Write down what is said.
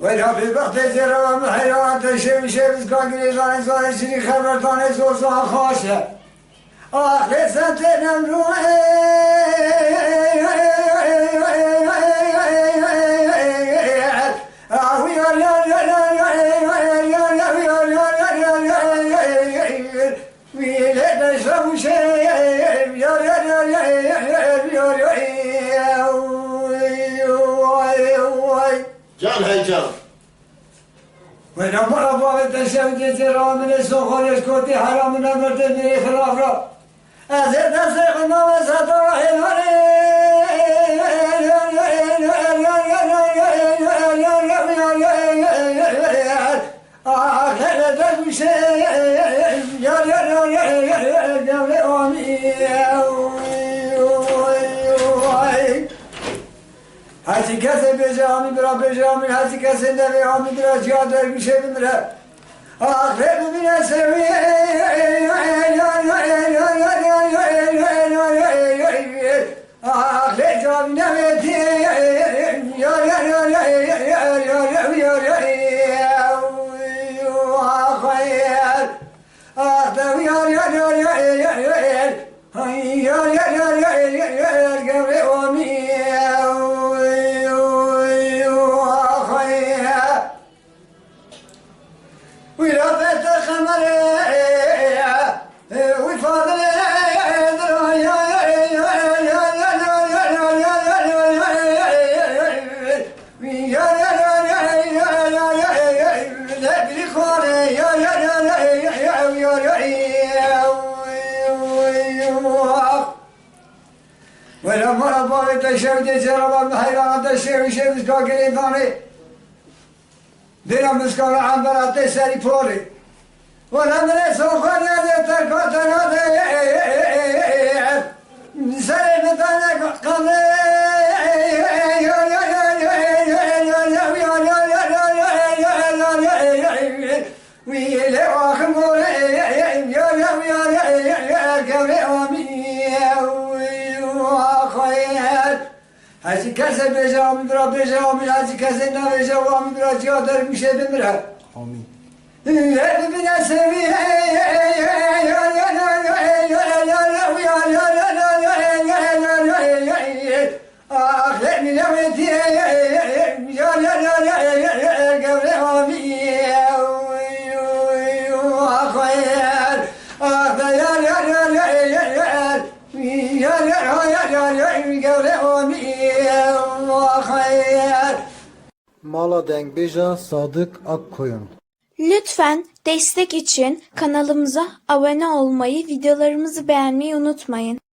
ولا في وقت جرام حيوان تشم شمس كاغري زان زان شري خبر دان زور زان خاشه آخر سنتنا مروه جان هيجان وإنما أبغى تشوي جرام من السخون يسكتي حرام من أمرت من خلاف را أزيد أسيق ما وسطوا حلوني آخر تبشي هاتي كسر بجامي برا بجامي هاتي كسر دبي عامي برا جادر بشي بمرا آخر من سوي آخر جامي نبيتي ولما أبغى تشوي جرام حيوان تشوي شمس كاغري داني دينا مسكال عن برات سري فوري ولا من سوخان يا تكاتنا سري متانا قمي ويلي واخمور هاتي كسر بجامي برا بجامي هاتي كسر نبجامي برا جادر مشي بمرا آمين هذا من أسمي آخر من أمتي Mala Dengbeja Sadık Akkoyun. Lütfen destek için kanalımıza abone olmayı, videolarımızı beğenmeyi unutmayın.